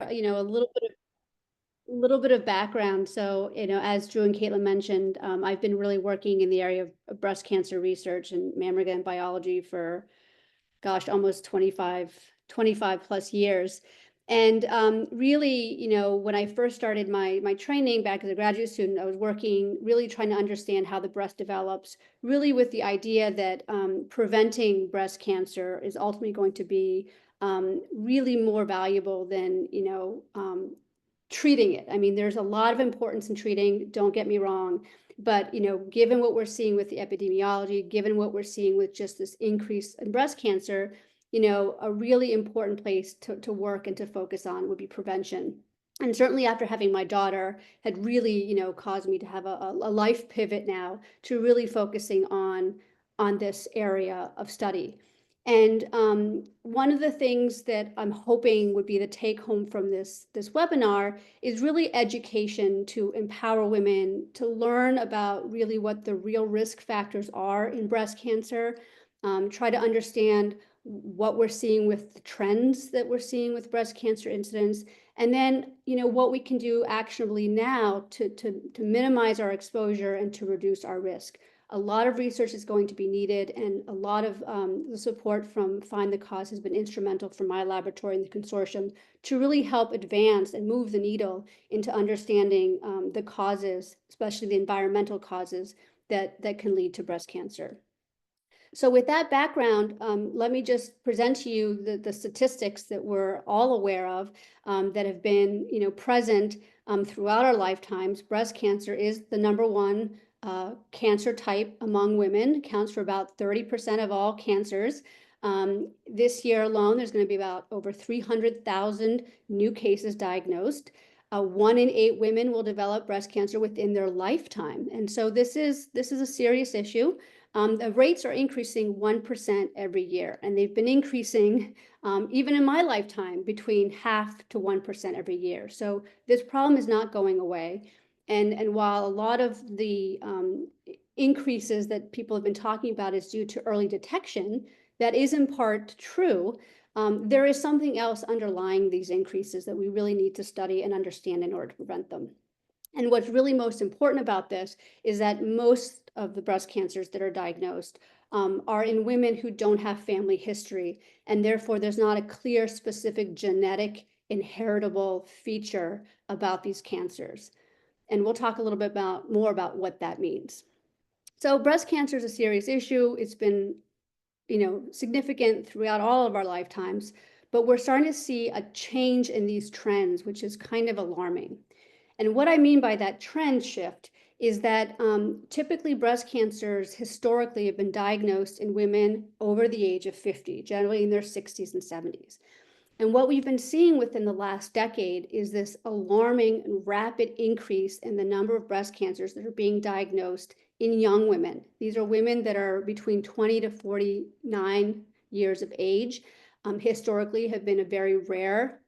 a little bit of background. So, as Drew and Caitlin mentioned, I've been really working in the area of breast cancer research and mammogram biology for, gosh, almost 25 plus years. And really, when I first started my training back as a graduate student, I was working, really trying to understand how the breast develops, really with the idea that preventing breast cancer is ultimately going to be really more valuable than, treating it. I mean, there's a lot of importance in treating, don't get me wrong, but given what we're seeing with the epidemiology, given what we're seeing with just this increase in breast cancer, a really important place to work and to focus on would be prevention. And certainly after having my daughter had really, caused me to have a life pivot now to really focusing on this area of study. And one of the things that I'm hoping would be the take home from this webinar is really education to empower women to learn about really what the real risk factors are in breast cancer, try to understand what we're seeing with the trends that we're seeing with breast cancer incidence, and then what we can do actionably now to minimize our exposure and to reduce our risk. A lot of research is going to be needed, and a lot of the support from Find the Cause has been instrumental for my laboratory and the consortium to really help advance and move the needle into understanding the causes, especially the environmental causes that can lead to breast cancer. So with that background, let me just present to you the statistics that we're all aware of that have been present throughout our lifetimes. Breast cancer is the #1 cancer type among women, accounts for about 30% of all cancers. This year alone, there's going to be about over 300,000 new cases diagnosed. 1 in 8 women will develop breast cancer within their lifetime. And so this is a serious issue. The rates are increasing 1% every year, and they've been increasing even in my lifetime between 0.5% to 1% every year. So this problem is not going away. And while a lot of the increases that people have been talking about is due to early detection, that is in part true. There is something else underlying these increases that we really need to study and understand in order to prevent them. And what's really most important about this is that most of the breast cancers that are diagnosed are in women who don't have family history, and therefore there's not a clear, specific genetic inheritable feature about these cancers. And we'll talk a little bit more about what that means. So breast cancer is a serious issue. It's been, significant throughout all of our lifetimes, but we're starting to see a change in these trends, which is kind of alarming. And what I mean by that trend shift is that typically breast cancers historically have been diagnosed in women over the age of 50, generally in their 60s and 70s. And what we've been seeing within the last decade is this alarming and rapid increase in the number of breast cancers that are being diagnosed in young women. These are women that are between 20 to 49 years of age. Historically have been a very rare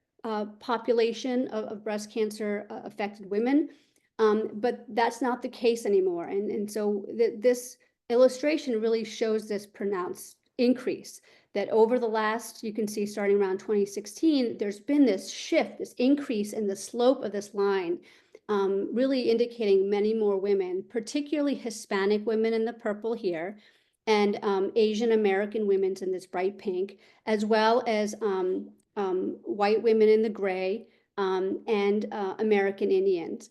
population of breast cancer affected women, but that's not the case anymore. And so this illustration really shows this pronounced increase that over the last, you can see starting around 2016, there's been this shift, this increase in the slope of this line, really indicating many more women, particularly Hispanic women in the purple here, and Asian American women in this bright pink, as well as white women in the gray, and American Indians.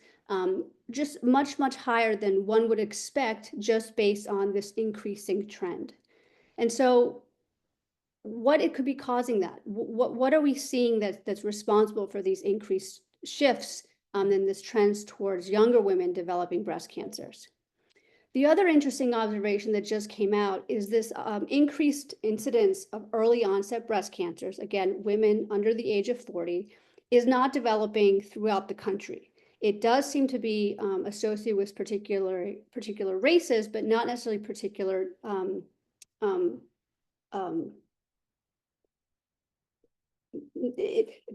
Just much, much higher than one would expect just based on this increasing trend. And so what it could be causing that? What are we seeing that's responsible for these increased shifts in this trends towards younger women developing breast cancers? The other interesting observation that just came out is this increased incidence of early onset breast cancers, again, women under the age of 40, is not developing throughout the country. It does seem to be associated with particular races, but not necessarily particular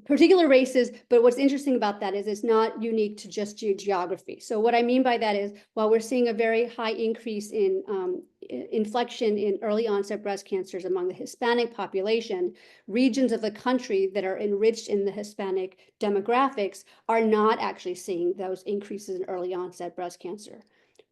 particular races. But what's interesting about that is it's not unique to just geography. So what I mean by that is, while we're seeing a very high increase in inflection in early onset breast cancers among the Hispanic population, regions of the country that are enriched in the Hispanic demographics are not actually seeing those increases in early onset breast cancer.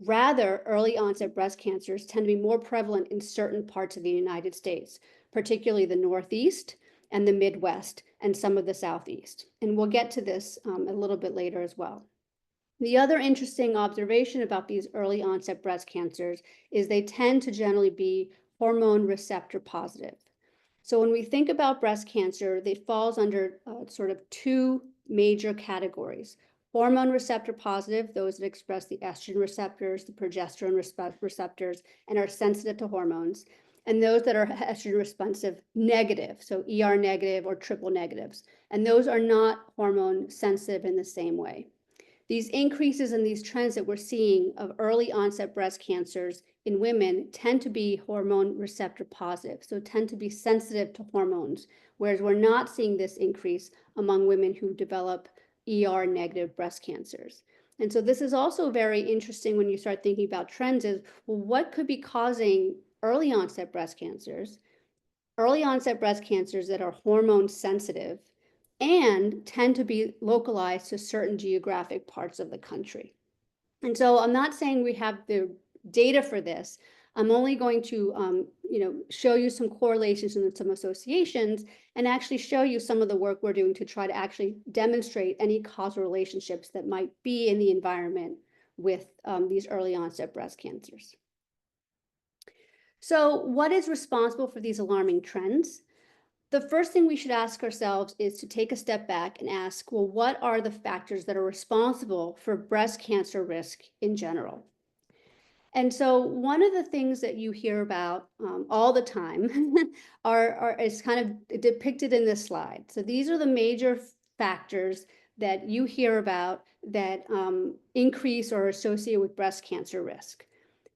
Rather, early onset breast cancers tend to be more prevalent in certain parts of the United States, particularly the Northeast and the Midwest and some of the Southeast. And we'll get to this a little bit later as well. The other interesting observation about these early onset breast cancers is they tend to generally be hormone receptor positive. So when we think about breast cancer, it falls under sort of two major categories. Hormone receptor positive, those that express the estrogen receptors, the progesterone receptors, and are sensitive to hormones. And those that are estrogen responsive negative, so ER negative or triple negatives. And those are not hormone sensitive in the same way. These increases in these trends that we're seeing of early onset breast cancers in women tend to be hormone receptor positive, so tend to be sensitive to hormones, whereas we're not seeing this increase among women who develop ER negative breast cancers. And so this is also very interesting when you start thinking about trends is, well, what could be causing early onset breast cancers that are hormone sensitive and tend to be localized to certain geographic parts of the country. And so I'm not saying we have the data for this. I'm only going to show you some correlations and some associations and actually show you some of the work we're doing to try to actually demonstrate any causal relationships that might be in the environment with these early onset breast cancers. So what is responsible for these alarming trends? The first thing we should ask ourselves is to take a step back and ask, well, what are the factors that are responsible for breast cancer risk in general? And so one of the things that you hear about all the time is kind of depicted in this slide. So these are the major factors that you hear about that increase or associate with breast cancer risk.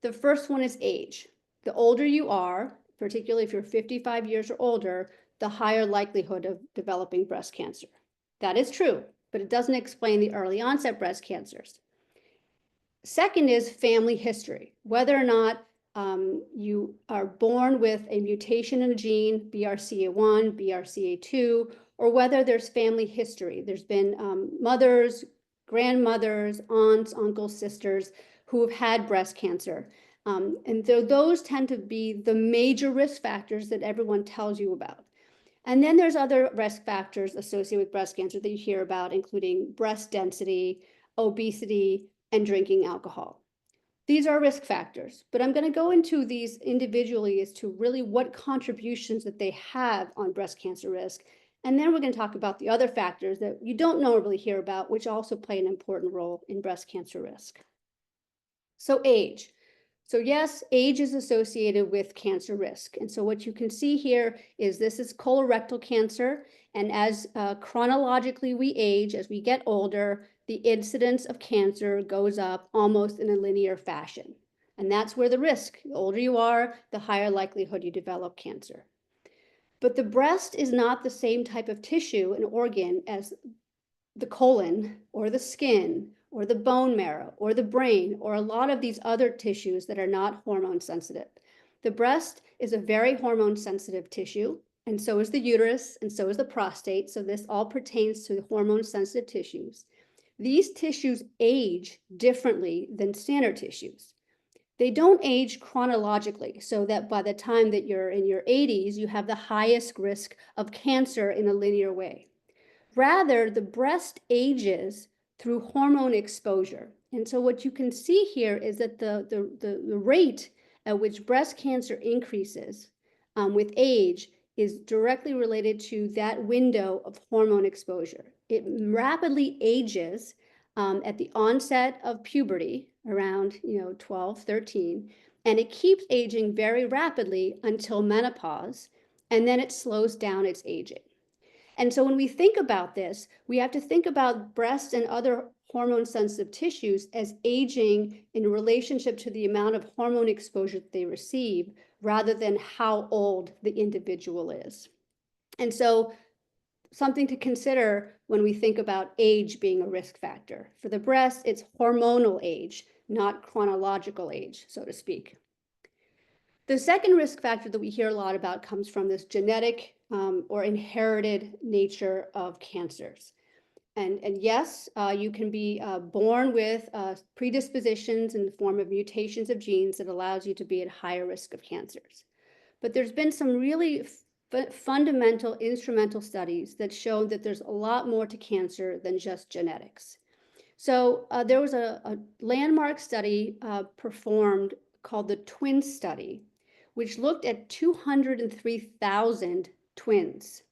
The first one is age. The older you are, particularly if you're 55 years or older, the higher likelihood of developing breast cancer. That is true, but it doesn't explain the early onset breast cancers. Second is family history, whether or not you are born with a mutation in a gene, BRCA1, BRCA2, or whether there's family history. There's been mothers, grandmothers, aunts, uncles, sisters who have had breast cancer. And those tend to be the major risk factors that everyone tells you about. And then there's other risk factors associated with breast cancer that you hear about, including breast density, obesity, and drinking alcohol. These are risk factors, but I'm going to go into these individually as to really what contributions that they have on breast cancer risk. And then we're going to talk about the other factors that you don't normally hear about, which also play an important role in breast cancer risk. So age. So yes, age is associated with cancer risk. And so what you can see here is this is colorectal cancer. And as chronologically we age, as we get older, the incidence of cancer goes up almost in a linear fashion. And that's where the risk, the older you are, the higher likelihood you develop cancer. But the breast is not the same type of tissue and organ as the colon or the skin or the bone marrow or the brain or a lot of these other tissues that are not hormone sensitive. The breast is a very hormone sensitive tissue, and so is the uterus, and so is the prostate. So this all pertains to the hormone sensitive tissues. These tissues age differently than standard tissues. They don't age chronologically, so that by the time that you're in your 80s, you have the highest risk of cancer in a linear way. Rather, the breast ages through hormone exposure. And so what you can see here is that the rate at which breast cancer increases with age is directly related to that window of hormone exposure. It rapidly ages at the onset of puberty, around 12, 13, and it keeps aging very rapidly until menopause, and then it slows down its aging. And so when we think about this, we have to think about breast and other hormone sensitive tissues as aging in relationship to the amount of hormone exposure that they receive, rather than how old the individual is. And so something to consider when we think about age being a risk factor. For the breast, it's hormonal age, not chronological age, so to speak. The second risk factor that we hear a lot about comes from this genetic or inherited nature of cancers. And yes, you can be born with predispositions in the form of mutations of genes that allows you to be at higher risk of cancers. But there's been some really fundamental instrumental studies that show that there's a lot more to cancer than just genetics. So there was a landmark study performed called the twin study, which looked at 203,000 twins.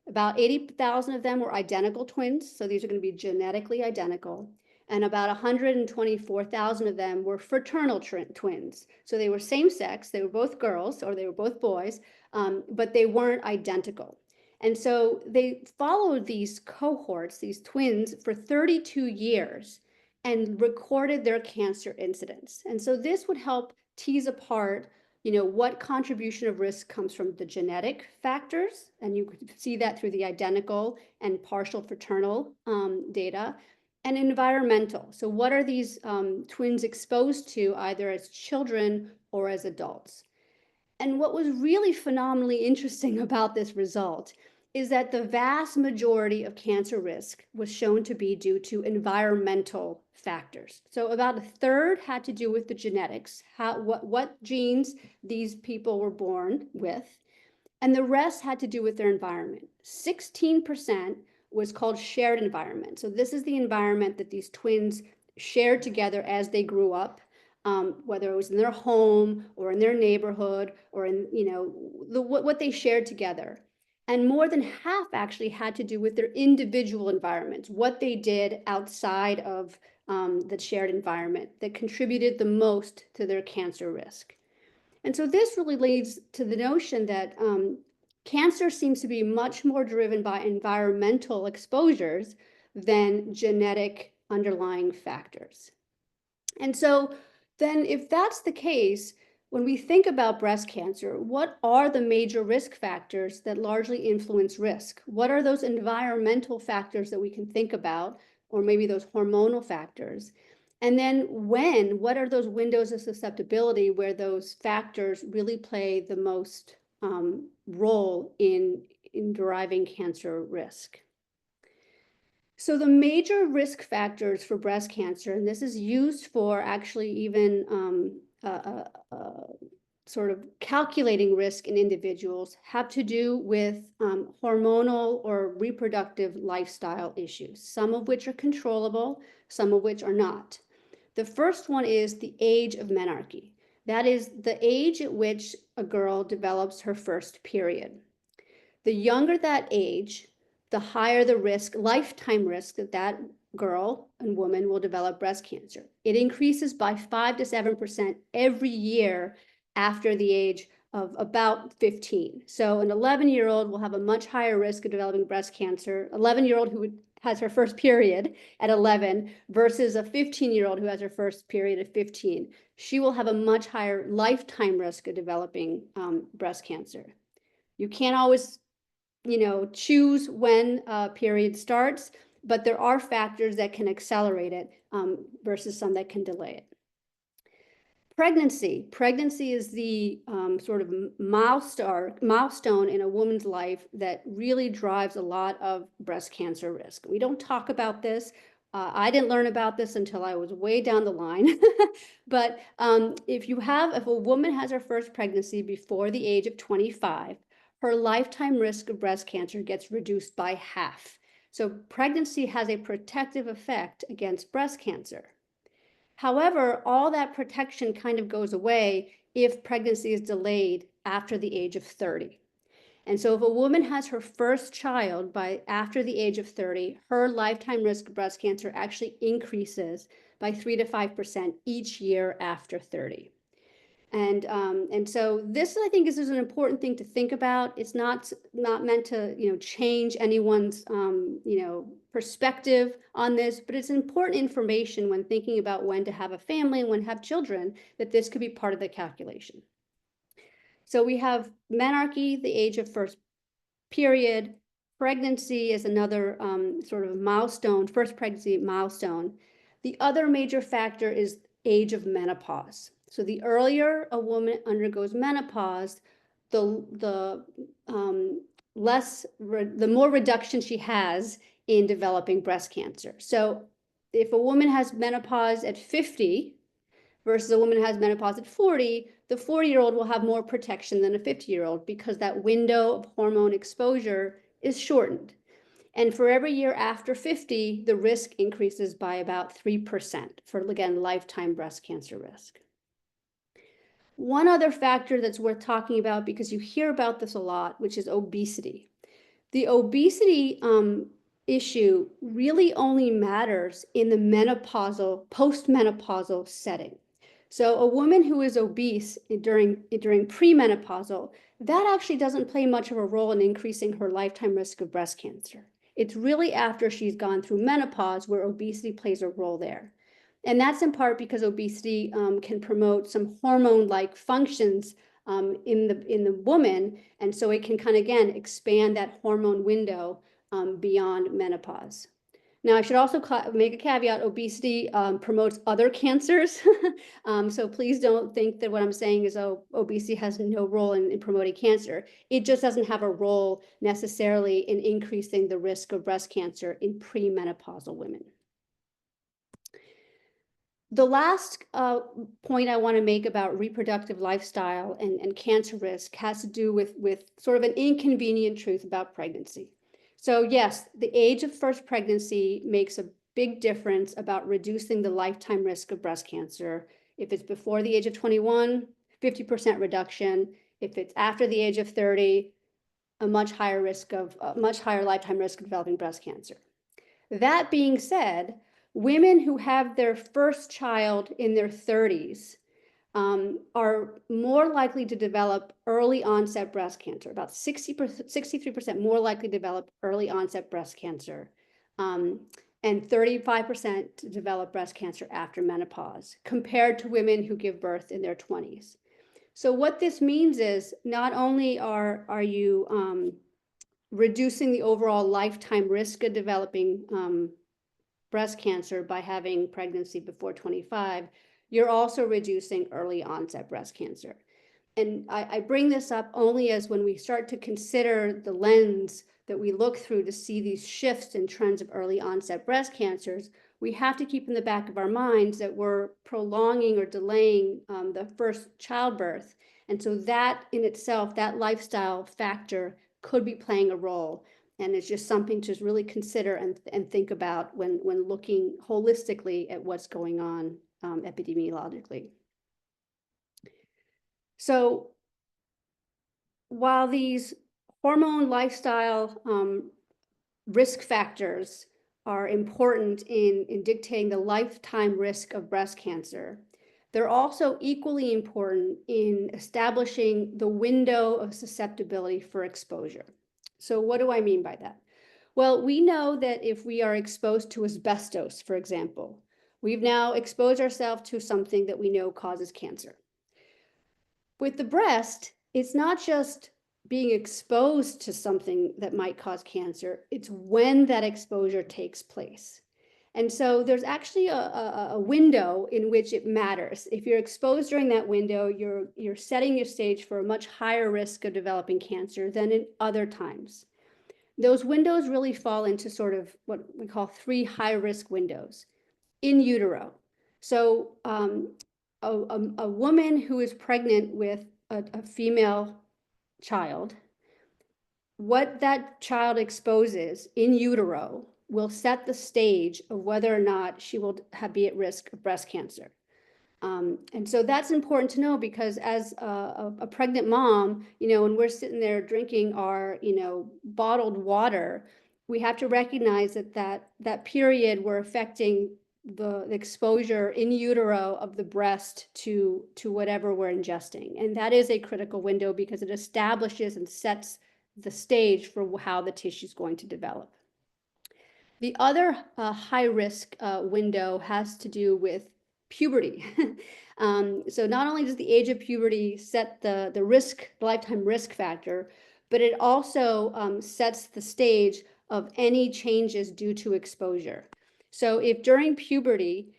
About 80,000 of them were identical twins, so these are going to be genetically identical. And about 124,000 of them were fraternal twins. So they were same sex, they were both girls, or they were both boys, but they weren't identical. And so they followed these cohorts, these twins, for 32 years and recorded their cancer incidence. And so this would help tease apart what contribution of risk comes from the genetic factors, and you could see that through the identical and partial fraternal data, and environmental. So what are these twins exposed to either as children or as adults? And what was really phenomenally interesting about this result is that the vast majority of cancer risk was shown to be due to environmental factors. So about a third had to do with the genetics, what genes these people were born with, and the rest had to do with their environment. 16% was called shared environment. So this is the environment that these twins shared together as they grew up, whether it was in their home or in their neighborhood or in what they shared together. And more than half actually had to do with their individual environments, what they did outside of the shared environment that contributed the most to their cancer risk. And so this really leads to the notion that cancer seems to be much more driven by environmental exposures than genetic underlying factors. And so then if that's the case, when we think about breast cancer, what are the major risk factors that largely influence risk? What are those environmental factors that we can think about, or maybe those hormonal factors? And then what are those windows of susceptibility where those factors really play the most role in deriving cancer risk? So the major risk factors for breast cancer, and this is used for actually even sort of calculating risk in individuals, have to do with hormonal or reproductive lifestyle issues, some of which are controllable, some of which are not. The first one is the age of menarche. That is the age at which a girl develops her first period. The younger that age, the higher the risk, lifetime risk, that girl and woman will develop breast cancer. It increases by 5 to 7% every year after the age of about 15. So an 11-year-old will have a much higher risk of developing breast cancer, 11-year-old who has her first period at 11 versus a 15-year-old who has her first period at 15. She will have a much higher lifetime risk of developing breast cancer. You can't always choose when a period starts, but there are factors that can accelerate it versus some that can delay it. Pregnancy is the sort of milestone in a woman's life that really drives a lot of breast cancer risk. We don't talk about this. I didn't learn about this until I was way down the line. But if a woman has her first pregnancy before the age of 25, her lifetime risk of breast cancer gets reduced by half. So pregnancy has a protective effect against breast cancer. However, all that protection kind of goes away if pregnancy is delayed after the age of 30. And so if a woman has her first child after the age of 30, her lifetime risk of breast cancer actually increases by 3 to 5% each year after 30. And so this, I think, is an important thing to think about. It's not meant to change anyone's perspective on this, but it's important information when thinking about when to have a family and when to have children, that this could be part of the calculation. So we have menarche, the age of first period. Pregnancy is another sort of milestone, first pregnancy milestone. The other major factor is age of menopause. So the earlier a woman undergoes menopause, the more reduction she has in developing breast cancer. So if a woman has menopause at 50 versus a woman who has menopause at 40, the 40-year-old will have more protection than a 50-year-old because that window of hormone exposure is shortened. And for every year after 50, the risk increases by about 3% for, again, lifetime breast cancer risk. One other factor that's worth talking about, because you hear about this a lot, which is obesity. The obesity issue really only matters in the menopausal, postmenopausal setting. So a woman who is obese during premenopausal, that actually doesn't play much of a role in increasing her lifetime risk of breast cancer. It's really after she's gone through menopause where obesity plays a role there. And that's in part because obesity can promote some hormone-like functions in the woman, and so it can kind of, again, expand that hormone window beyond menopause. Now, I should also make a caveat: obesity promotes other cancers. So please don't think that what I'm saying is, oh, obesity has no role in promoting cancer. It just doesn't have a role necessarily in increasing the risk of breast cancer in premenopausal women. The last point I want to make about reproductive lifestyle and cancer risk has to do with sort of an inconvenient truth about pregnancy. So yes, the age of first pregnancy makes a big difference about reducing the lifetime risk of breast cancer. If it's before the age of 21, 50% reduction. If it's after the age of 30, a much higher lifetime risk of developing breast cancer. That being said, women who have their first child in their 30s are more likely to develop early onset breast cancer, about 63% more likely to develop early onset breast cancer, and 35% to develop breast cancer after menopause, compared to women who give birth in their 20s. So what this means is not only are you reducing the overall lifetime risk of developing breast cancer by having pregnancy before 25, you're also reducing early onset breast cancer. And I bring this up only as when we start to consider the lens that we look through to see these shifts in trends of early onset breast cancers, we have to keep in the back of our minds that we're prolonging or delaying the first childbirth. And so that in itself, that lifestyle factor could be playing a role. And it's just something to really consider and think about when looking holistically at what's going on epidemiologically. So while these hormone lifestyle risk factors are important in dictating the lifetime risk of breast cancer, they're also equally important in establishing the window of susceptibility for exposure. So what do I mean by that? Well, we know that if we are exposed to asbestos, for example, we've now exposed ourselves to something that we know causes cancer. With the breast, it's not just being exposed to something that might cause cancer, it's when that exposure takes place. And so there's actually a window in which it matters. If you're exposed during that window, you're setting your stage for a much higher risk of developing cancer than in other times. Those windows really fall into sort of what we call 3 high-risk windows. In utero. So a woman who is pregnant with a female child, what that child exposes in utero will set the stage of whether or not she will be at risk of breast cancer. And so that's important to know, because as a pregnant mom, when we're sitting there drinking our, bottled water, we have to recognize that period we're affecting the exposure in utero of the breast to whatever we're ingesting. And that is a critical window because it establishes and sets the stage for how the tissue is going to develop. The other high risk window has to do with puberty. So not only does the age of puberty set the lifetime risk factor, but it also sets the stage of any changes due to exposure. So if during puberty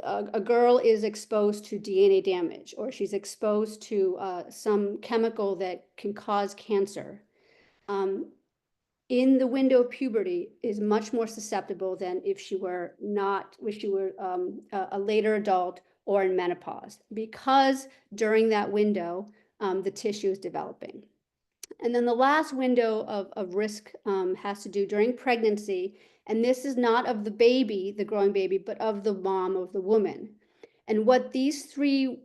a girl is exposed to DNA damage, or she's exposed to some chemical that can cause cancer, in the window of puberty is much more susceptible than if she were not, if she were a later adult or in menopause, because during that window, the tissue is developing. And then the last window of risk has to do during pregnancy. And this is not of the baby, the growing baby, but of the mom, of the woman. And what these three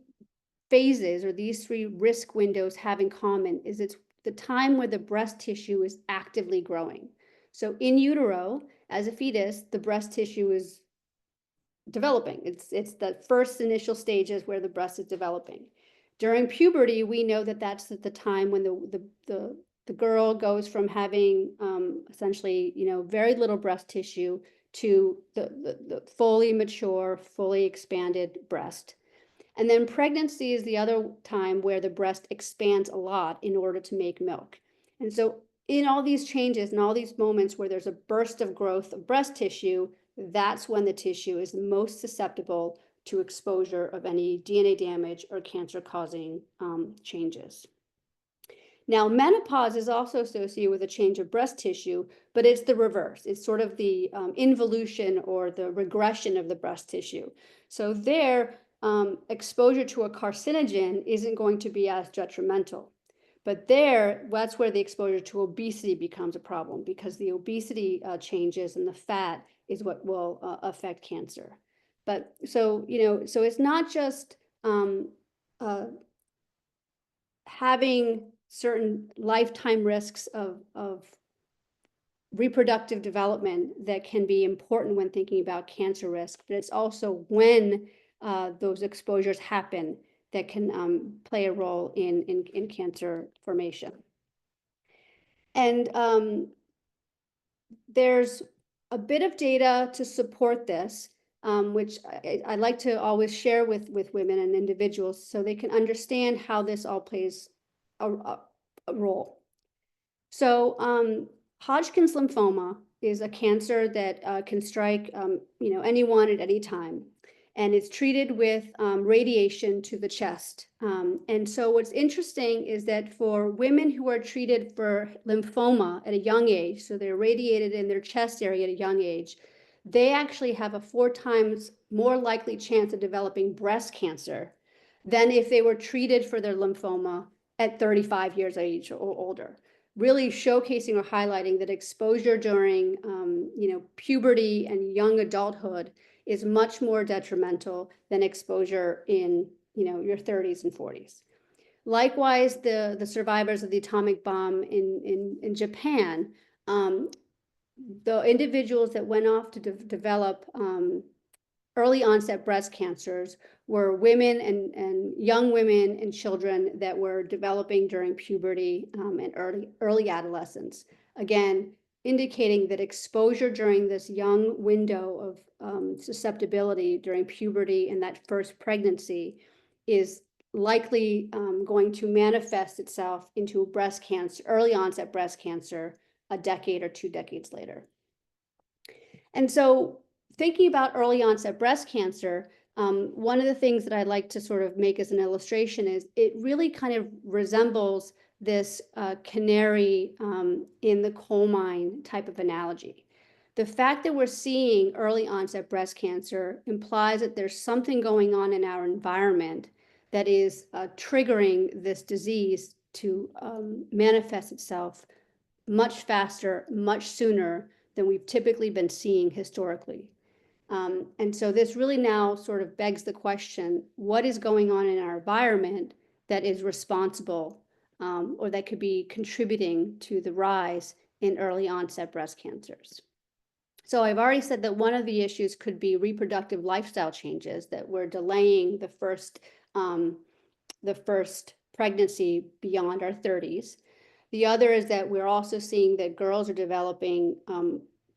phases or these three risk windows have in common is it's the time where the breast tissue is actively growing. So in utero, as a fetus, the breast tissue is developing. It's the first initial stages where the breast is developing. During puberty, we know that that's at the time when the girl goes from having essentially, very little breast tissue to the fully mature, fully expanded breast. And then pregnancy is the other time where the breast expands a lot in order to make milk. And so in all these changes and all these moments where there's a burst of growth of breast tissue, that's when the tissue is most susceptible to exposure of any DNA damage or cancer-causing changes. Now, menopause is also associated with a change of breast tissue, but it's the reverse. It's sort of the involution or the regression of the breast tissue. So there, exposure to a carcinogen isn't going to be as detrimental. But there, that's where the exposure to obesity becomes a problem, because the obesity changes and the fat is what will affect cancer. But so, so it's not just having certain lifetime risks of reproductive development that can be important when thinking about cancer risk, but it's also when those exposures happen that can play a role in cancer formation. And there's a bit of data to support this, which I like to always share with women and individuals so they can understand how this all plays a role. So Hodgkin's lymphoma is a cancer that can strike anyone at any time, and it's treated with radiation to the chest. And so what's interesting is that for women who are treated for lymphoma at a young age, so they're radiated in their chest area at a young age, they actually have a 4 times more likely chance of developing breast cancer than if they were treated for their lymphoma at 35 years of age or older, really showcasing or highlighting that exposure during puberty and young adulthood is much more detrimental than exposure in your 30s and 40s. Likewise, the survivors of the atomic bomb in Japan, the individuals that went off to develop early onset breast cancers were women and young women and children that were developing during puberty and early adolescence. Again, indicating that exposure during this young window of susceptibility during puberty and that first pregnancy is likely going to manifest itself into breast cancer, early onset breast cancer, a decade or 2 decades later. And so thinking about early onset breast cancer, one of the things that I like to sort of make as an illustration is it really kind of resembles this canary in the coal mine type of analogy. The fact that we're seeing early onset breast cancer implies that there's something going on in our environment that is triggering this disease to manifest itself much faster, much sooner than we've typically been seeing historically. And so this really now sort of begs the question, what is going on in our environment that is responsible or that could be contributing to the rise in early onset breast cancers? So I've already said that one of the issues could be reproductive lifestyle changes, that we're delaying the first pregnancy beyond our 30s. The other is that we're also seeing that girls are developing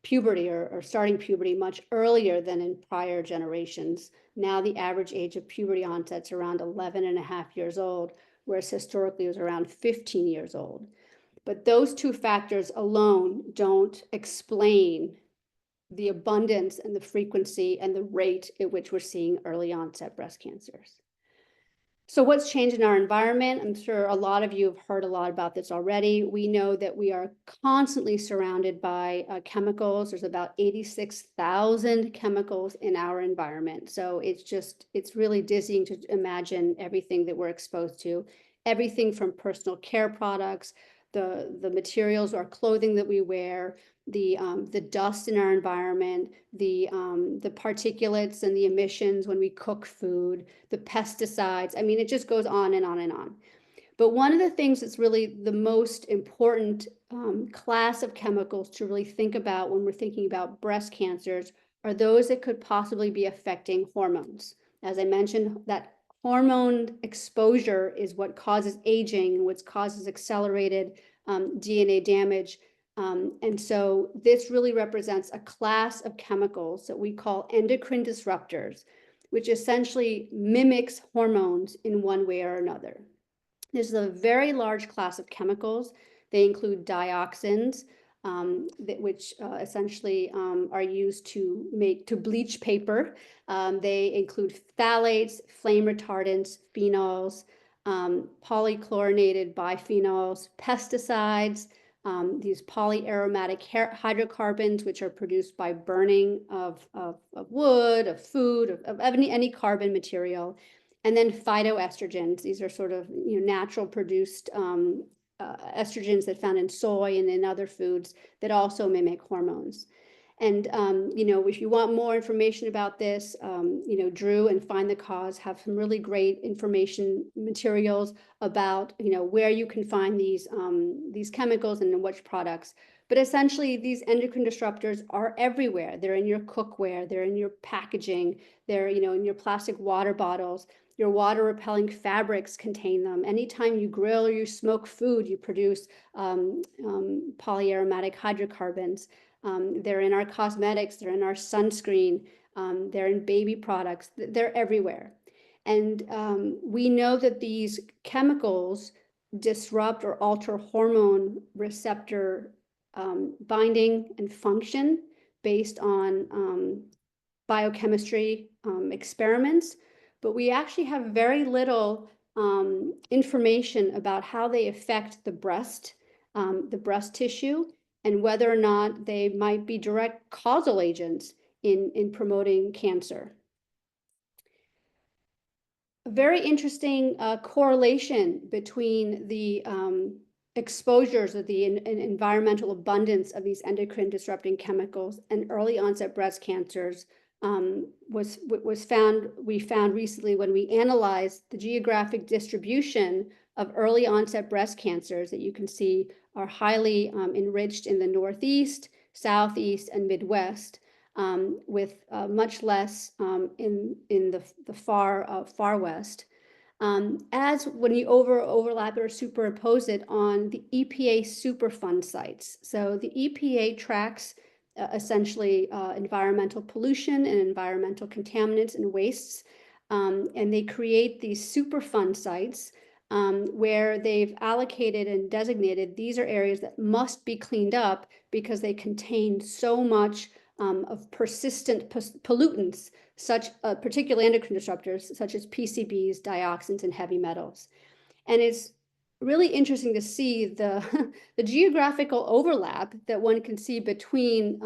puberty or starting puberty much earlier than in prior generations. Now the average age of puberty onset is around 11 and a half years old, whereas historically it was around 15 years old. But those two factors alone don't explain the abundance and the frequency and the rate at which we're seeing early onset breast cancers. So what's changed in our environment? I'm sure a lot of you have heard a lot about this already. We know that we are constantly surrounded by chemicals. There's about 86,000 chemicals in our environment. So it's really dizzying to imagine everything that we're exposed to. Everything from personal care products, the materials or clothing that we wear, the dust in our environment, the particulates and the emissions when we cook food, the pesticides. I mean, it just goes on and on and on. But one of the things that's really the most important class of chemicals to really think about when we're thinking about breast cancers are those that could possibly be affecting hormones. As I mentioned, that hormone exposure is what causes aging, what causes accelerated DNA damage. And so this really represents a class of chemicals that we call endocrine disruptors, which essentially mimics hormones in one way or another. This is a very large class of chemicals. They include dioxins, which essentially are used to bleach paper. They include phthalates, flame retardants, phenols, polychlorinated biphenyls, pesticides, these polyaromatic hydrocarbons, which are produced by burning of wood, of food, of any carbon material. And then phytoestrogens. These are sort of natural produced estrogens that found in soy and in other foods that also mimic hormones. And if you want more information about this, Drew and Find the Cause have some really great information materials about where you can find these chemicals and in which products. But essentially, these endocrine disruptors are everywhere. They're in your cookware, they're in your packaging, they're in your plastic water bottles. Your water-repelling fabrics contain them. Anytime you grill or you smoke food, you produce polyaromatic hydrocarbons. They're in our cosmetics, they're in our sunscreen, they're in baby products, they're everywhere. And we know that these chemicals disrupt or alter hormone receptor binding and function based on biochemistry experiments, but we actually have very little information about how they affect the breast tissue, and whether or not they might be direct causal agents in promoting cancer. A very interesting correlation between the exposures of the environmental abundance of these endocrine disrupting chemicals and early onset breast cancers we found recently when we analyzed the geographic distribution of early onset breast cancers that you can see are highly enriched in the Northeast, Southeast, and Midwest, with much less in the far West. As when you overlap or superimpose it on the EPA Superfund sites. So the EPA tracks essentially environmental pollution and environmental contaminants and wastes, and they create these Superfund sites where they've allocated and designated these are areas that must be cleaned up because they contain so much of persistent pollutants, particularly endocrine disruptors, such as PCBs, dioxins, and heavy metals. And it's really interesting to see the geographical overlap that one can see between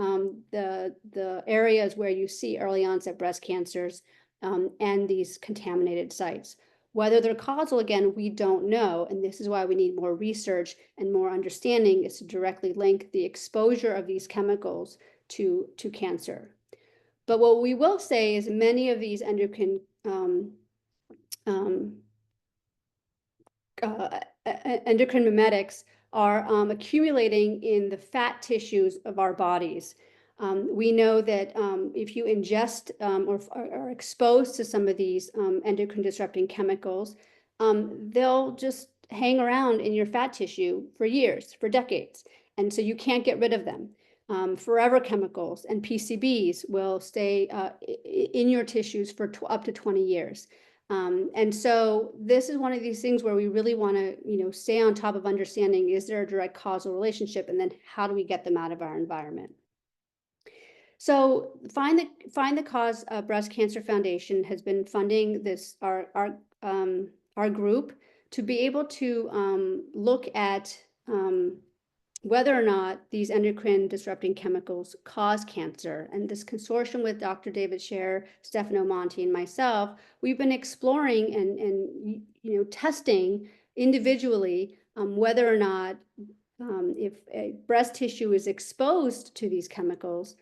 the areas where you see early onset breast cancers and these contaminated sites. Whether they're causal, again, we don't know, and this is why we need more research and more understanding is to directly link the exposure of these chemicals to cancer. But what we will say is many of these endocrine endocrine mimetics are accumulating in the fat tissues of our bodies. We know that if you ingest or are exposed to some of these endocrine disrupting chemicals, they'll just hang around in your fat tissue for years, for decades. And so you can't get rid of them. Forever chemicals and PCBs will stay in your tissues for up to 20 years. And so this is one of these things where we really want to, stay on top of understanding, is there a direct causal relationship? And then how do we get them out of our environment? So Find the Cause Breast Cancer Foundation has been funding this our group to be able to look at whether or not these endocrine disrupting chemicals cause cancer. And this consortium with Dr. David Scher, Stefano Monti, and myself, we've been exploring and testing individually whether or not if a breast tissue is exposed to these chemicals,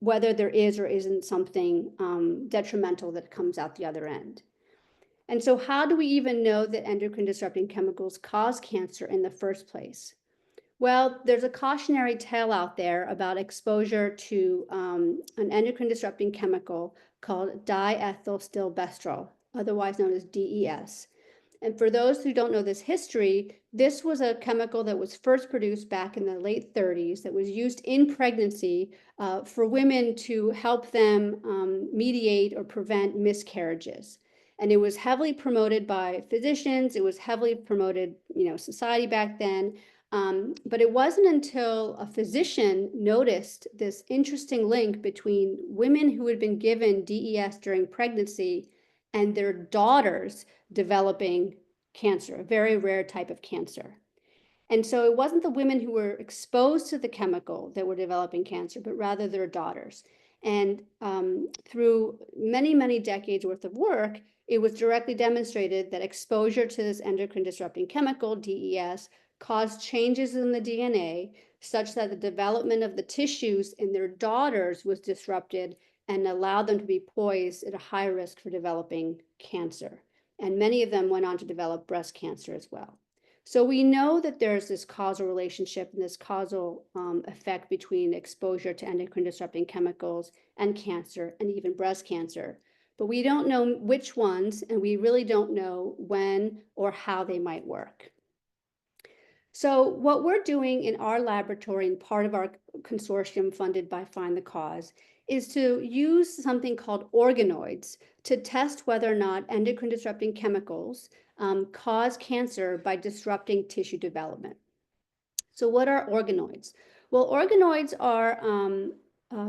whether there is or isn't something detrimental that comes out the other end. And so how do we even know that endocrine disrupting chemicals cause cancer in the first place? Well, there's a cautionary tale out there about exposure to an endocrine disrupting chemical called diethylstilbestrol, otherwise known as DES. And for those who don't know this history, this was a chemical that was first produced back in the late 30s that was used in pregnancy for women to help them mediate or prevent miscarriages. And it was heavily promoted by physicians. It was heavily promoted, society back then. But it wasn't until a physician noticed this interesting link between women who had been given DES during pregnancy and their daughters developing cancer, a very rare type of cancer. And so it wasn't the women who were exposed to the chemical that were developing cancer, but rather their daughters. And through many, many decades worth of work, it was directly demonstrated that exposure to this endocrine disrupting chemical, DES, caused changes in the DNA such that the development of the tissues in their daughters was disrupted and allowed them to be poised at a high risk for developing cancer. And many of them went on to develop breast cancer as well. So we know that there's this causal relationship and this causal effect between exposure to endocrine disrupting chemicals and cancer and even breast cancer. But we don't know which ones, and we really don't know when or how they might work. So what we're doing in our laboratory and part of our consortium funded by Find the Cause is to use something called organoids to test whether or not endocrine disrupting chemicals cause cancer by disrupting tissue development. So what are organoids? Well, organoids are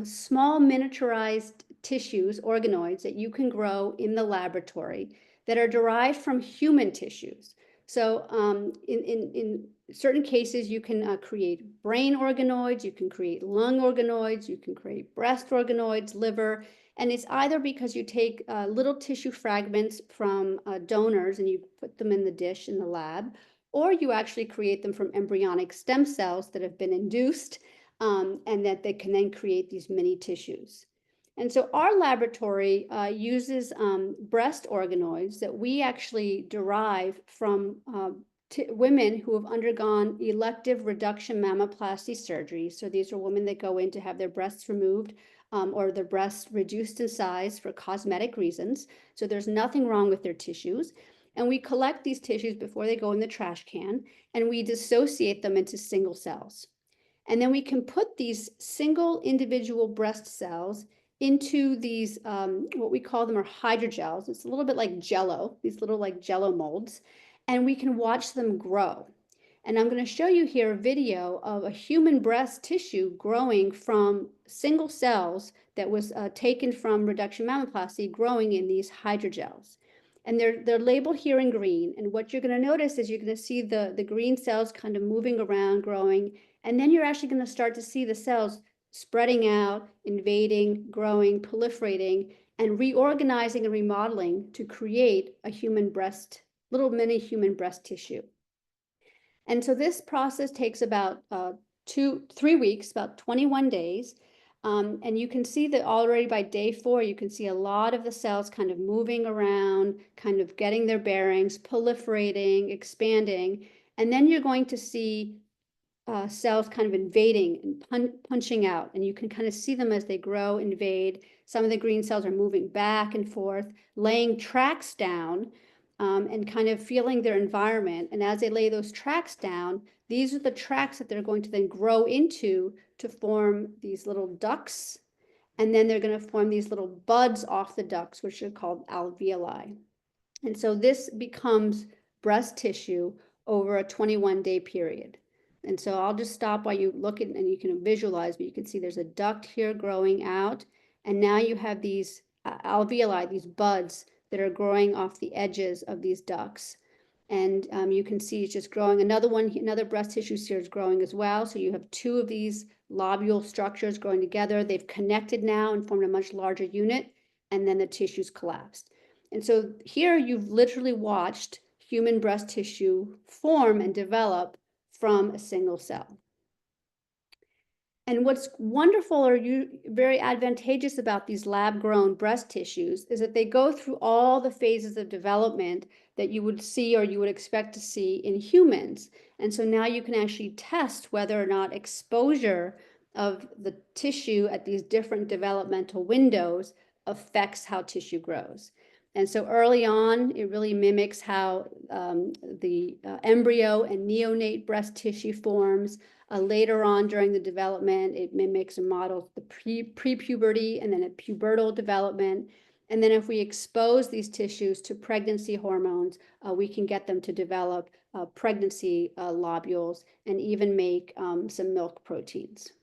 small miniaturized tissues, organoids, that you can grow in the laboratory that are derived from human tissues. So in certain cases, you can create brain organoids, you can create lung organoids, you can create breast organoids, liver, and it's either because you take little tissue fragments from donors and you put them in the dish in the lab, or you actually create them from embryonic stem cells that have been induced and that they can then create these mini tissues. And so our laboratory uses breast organoids that we actually derive from women who have undergone elective reduction mammoplasty surgery. So these are women that go in to have their breasts removed or their breasts reduced in size for cosmetic reasons. So there's nothing wrong with their tissues. And we collect these tissues before they go in the trash can, and we dissociate them into single cells. And then we can put these single individual breast cells into these, what we call them are hydrogels. It's a little bit like Jello, these little like Jello molds, and we can watch them grow. And I'm going to show you here a video of a human breast tissue growing from single cells that was taken from reduction mammoplasty, growing in these hydrogels. And they're labeled here in green. And what you're going to notice is you're going to see the green cells kind of moving around, growing. And then you're actually going to start to see the cells spreading out, invading, growing, proliferating, and reorganizing and remodeling to create a human breast, little mini human breast tissue. And so this process takes about 3 weeks, about 21 days. And you can see that already by day 4, you can see a lot of the cells kind of moving around, kind of getting their bearings, proliferating, expanding. And then you're going to see cells kind of invading and punching out. And you can kind of see them as they grow, invade. Some of the green cells are moving back and forth, laying tracks down and kind of feeling their environment. And as they lay those tracks down, these are the tracks that they're going to then grow into to form these little ducts. And then they're going to form these little buds off the ducts, which are called alveoli. And so this becomes breast tissue over a 21-day period. And so I'll just stop while you look at, and you can visualize, but you can see there's a duct here growing out. And now you have these alveoli, these buds that are growing off the edges of these ducts. And you can see it's just growing. Another breast tissue sphere is growing as well. So you have two of these lobule structures growing together. They've connected now and formed a much larger unit, and then the tissue's collapsed. And so here you've literally watched human breast tissue form and develop from a single cell. And what's wonderful or very advantageous about these lab-grown breast tissues is that they go through all the phases of development that you would see or you would expect to see in humans. And so now you can actually test whether or not exposure of the tissue at these different developmental windows affects how tissue grows. And so early on, it really mimics how the embryo and neonate breast tissue forms. Later on during the development, it mimics and models the pre-puberty and then a pubertal development. And then if we expose these tissues to pregnancy hormones, we can get them to develop pregnancy lobules and even make some milk proteins.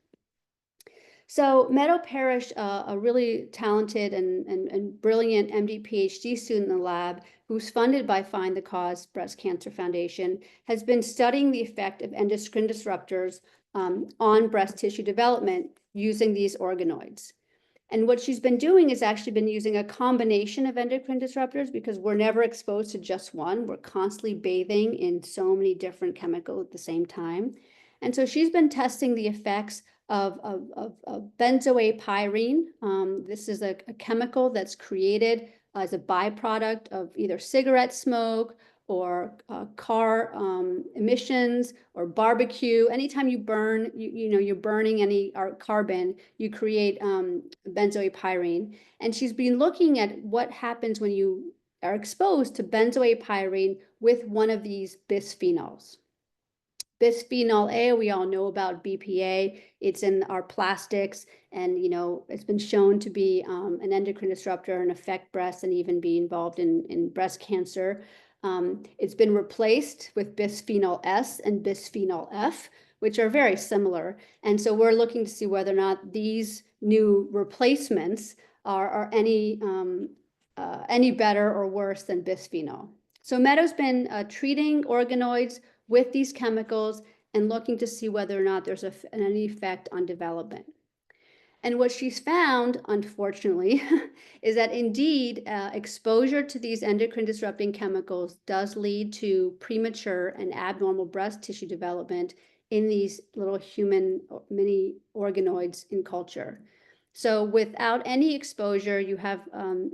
So Meadow Parrish, a really talented and brilliant MD PhD student in the lab, who's funded by Find the Cause Breast Cancer Foundation, has been studying the effect of endocrine disruptors on breast tissue development using these organoids. And what she's been doing is actually been using a combination of endocrine disruptors, because we're never exposed to just one. We're constantly bathing in so many different chemicals at the same time. And so she's been testing the effects of benzoapyrene. This is a chemical that's created as a byproduct of either cigarette smoke or car emissions or barbecue. Anytime you burn, you're burning any carbon, you create benzoapyrene. And she's been looking at what happens when you are exposed to benzoapyrene with one of these bisphenols. Bisphenol A, we all know about BPA. It's in our plastics, and it's been shown to be an endocrine disruptor and affect breast and even be involved in breast cancer. It's been replaced with bisphenol S and bisphenol F, which are very similar. And so we're looking to see whether or not these new replacements are any better or worse than bisphenol. So Meadow's been treating organoids with these chemicals and looking to see whether or not there's any effect on development. And what she's found, unfortunately, is that indeed exposure to these endocrine disrupting chemicals does lead to premature and abnormal breast tissue development in these little human mini organoids in culture. So without any exposure, you have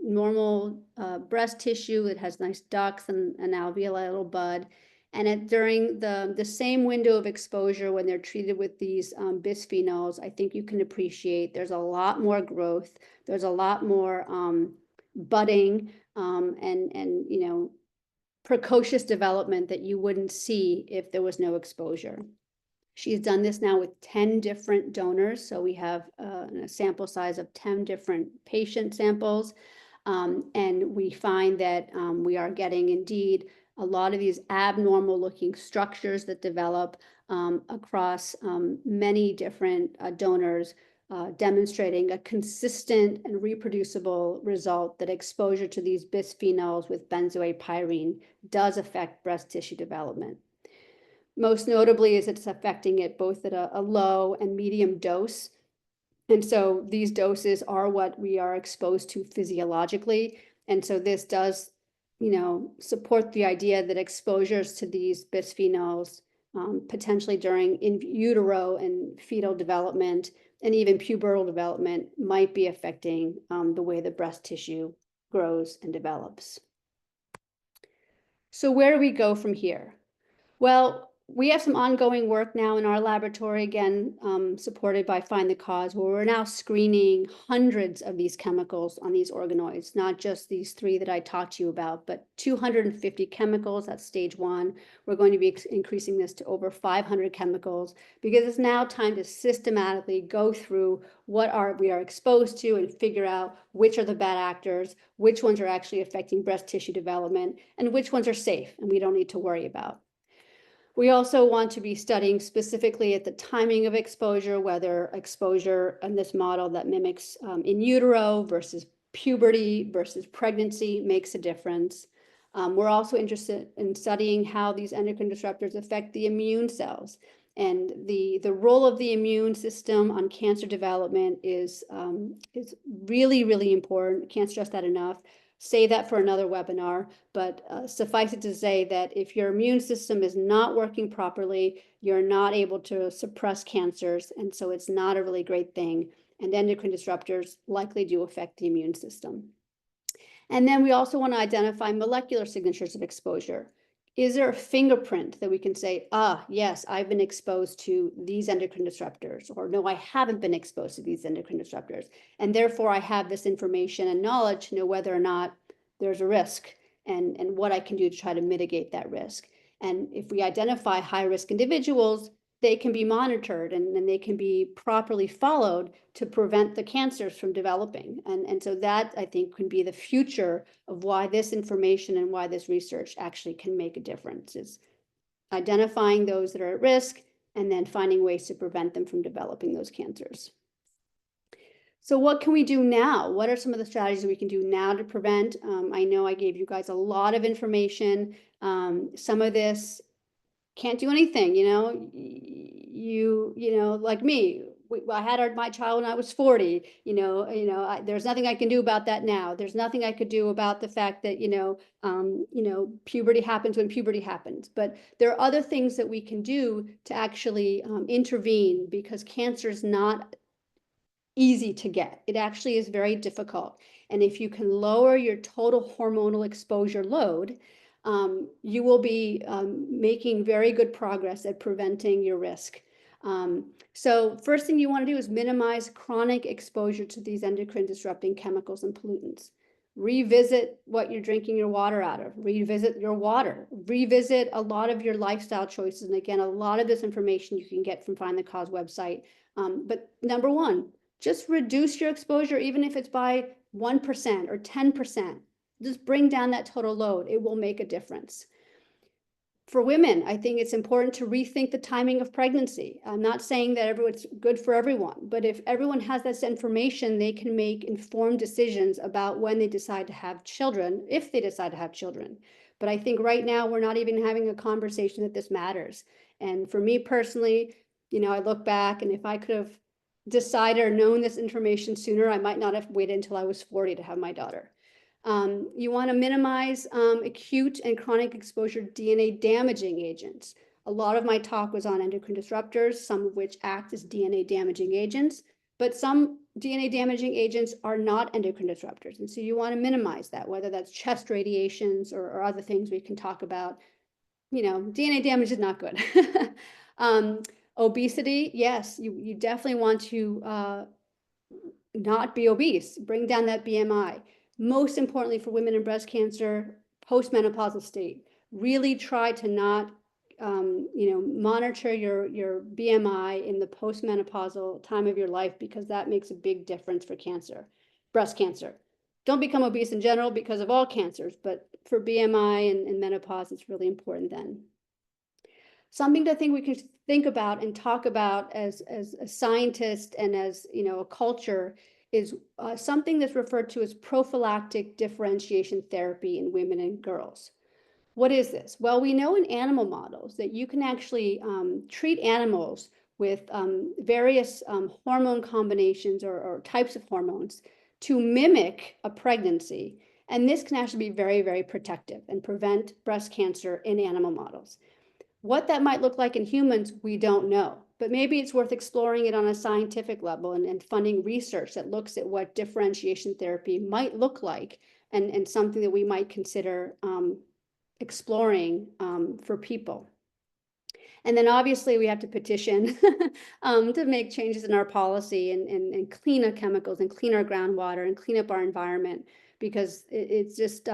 normal breast tissue. It has nice ducts and an alveoli little bud. And during the same window of exposure, when they're treated with these bisphenols, I think you can appreciate there's a lot more growth. There's a lot more budding and precocious development that you wouldn't see if there was no exposure. She's done this now with 10 different donors. So we have a sample size of 10 different patient samples. And we find that we are getting indeed a lot of these abnormal looking structures that develop across many different donors, demonstrating a consistent and reproducible result that exposure to these bisphenols with benzoapyrene does affect breast tissue development. Most notably is it's affecting it both at a low and medium dose. And so these doses are what we are exposed to physiologically. And so this does support the idea that exposures to these bisphenols, potentially during in utero and fetal development and even pubertal development, might be affecting the way the breast tissue grows and develops. So where do we go from here? Well, we have some ongoing work now in our laboratory, again, supported by Find the Cause, where we're now screening hundreds of these chemicals on these organoids, not just these 3 that I talked to you about, but 250 chemicals. That's stage 1. We're going to be increasing this to over 500 chemicals, because it's now time to systematically go through what we are exposed to and figure out which are the bad actors, which ones are actually affecting breast tissue development, and which ones are safe and we don't need to worry about. We also want to be studying specifically at the timing of exposure, whether exposure in this model that mimics in utero versus puberty versus pregnancy makes a difference. We're also interested in studying how these endocrine disruptors affect the immune cells. And the role of the immune system on cancer development is really, really important. Can't stress that enough. Say that for another webinar, but suffice it to say that if your immune system is not working properly, you're not able to suppress cancers, and so it's not a really great thing. And endocrine disruptors likely do affect the immune system. And then we also want to identify molecular signatures of exposure. Is there a fingerprint that we can say, yes, I've been exposed to these endocrine disruptors, or no, I haven't been exposed to these endocrine disruptors, and therefore I have this information and knowledge to know whether or not there's a risk and what I can do to try to mitigate that risk. And if we identify high-risk individuals, they can be monitored and they can be properly followed to prevent the cancers from developing. And so that, I think, can be the future of why this information and why this research actually can make a difference, is identifying those that are at risk and then finding ways to prevent them from developing those cancers. So what can we do now? What are some of the strategies we can do now to prevent? I know I gave you guys a lot of information. Some of this can't do anything, like me, I had my child when I was 40, there's nothing I can do about that now. There's nothing I could do about the fact that, puberty happens when puberty happens. But there are other things that we can do to actually intervene, because cancer is not easy to get. It actually is very difficult. And if you can lower your total hormonal exposure load, you will be making very good progress at preventing your risk. So first thing you want to do is minimize chronic exposure to these endocrine disrupting chemicals and pollutants. Revisit what you're drinking your water out of. Revisit your water. Revisit a lot of your lifestyle choices. And again, a lot of this information you can get from Find the Cause website. But number one, just reduce your exposure, even if it's by 1% or 10%. Just bring down that total load. It will make a difference. For women, I think it's important to rethink the timing of pregnancy. I'm not saying that it's good for everyone, but if everyone has this information, they can make informed decisions about when they decide to have children, if they decide to have children. But I think right now we're not even having a conversation that this matters. And for me personally, I look back, and if I could have decided or known this information sooner, I might not have waited until I was 40 to have my daughter. You want to minimize acute and chronic exposure to DNA damaging agents. A lot of my talk was on endocrine disruptors, some of which act as DNA damaging agents, but some DNA damaging agents are not endocrine disruptors. And so you want to minimize that, whether that's chest radiations or other things we can talk about. DNA damage is not good. Obesity, yes, you definitely want to not be obese, bring down that BMI. Most importantly for women in breast cancer, postmenopausal state, really try to not monitor your BMI in the postmenopausal time of your life, because that makes a big difference for breast cancer. Don't become obese in general because of all cancers, but for BMI and menopause, it's really important then. Something to think we can think about and talk about as a scientist and as a culture is something that's referred to as prophylactic differentiation therapy in women and girls. What is this? Well, we know in animal models that you can actually treat animals with various hormone combinations or types of hormones to mimic a pregnancy. And this can actually be very, very protective and prevent breast cancer in animal models. What that might look like in humans, we don't know, but maybe it's worth exploring it on a scientific level and funding research that looks at what differentiation therapy might look like, and something that we might consider exploring for people. And then obviously we have to petition to make changes in our policy and clean up chemicals and clean our groundwater and clean up our environment, because it's just,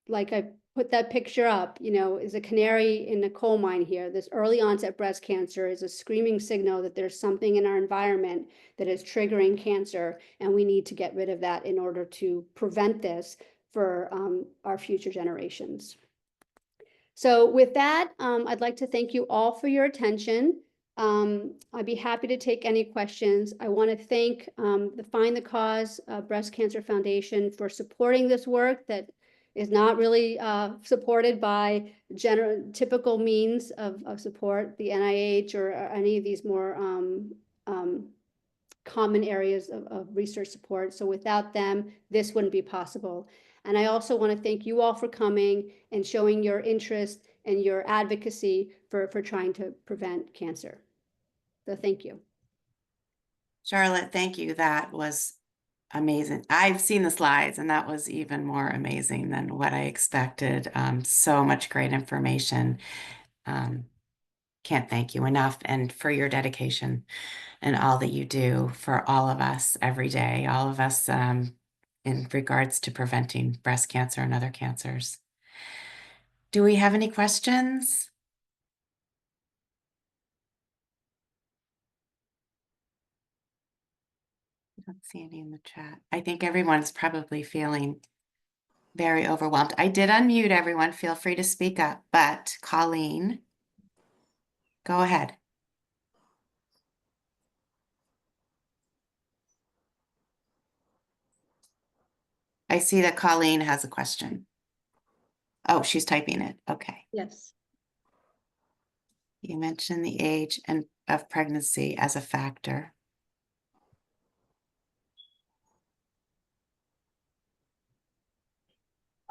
like I put that picture up, is a canary in a coal mine here. This early onset breast cancer is a screaming signal that there's something in our environment that is triggering cancer, and we need to get rid of that in order to prevent this for our future generations. So with that, I'd like to thank you all for your attention. I'd be happy to take any questions. I want to thank the Find the Cause Breast Cancer Foundation for supporting this work that is not really supported by typical means of support, the NIH or any of these more common areas of research support. So without them, this wouldn't be possible. And I also want to thank you all for coming and showing your interest and your advocacy for trying to prevent cancer. So thank you. Charlotte, thank you. That was amazing. I've seen the slides and that was even more amazing than what I expected. So much great information. Can't thank you enough, and for your dedication and all that you do for all of us every day, all of us in regards to preventing breast cancer and other cancers. Do we have any questions? I don't see any in the chat. I think everyone's probably feeling very overwhelmed. I did unmute everyone. Feel free to speak up, but Colleen, go ahead. I see that Colleen has a question. Oh, she's typing it. Okay. Yes. You mentioned the age and of pregnancy as a factor.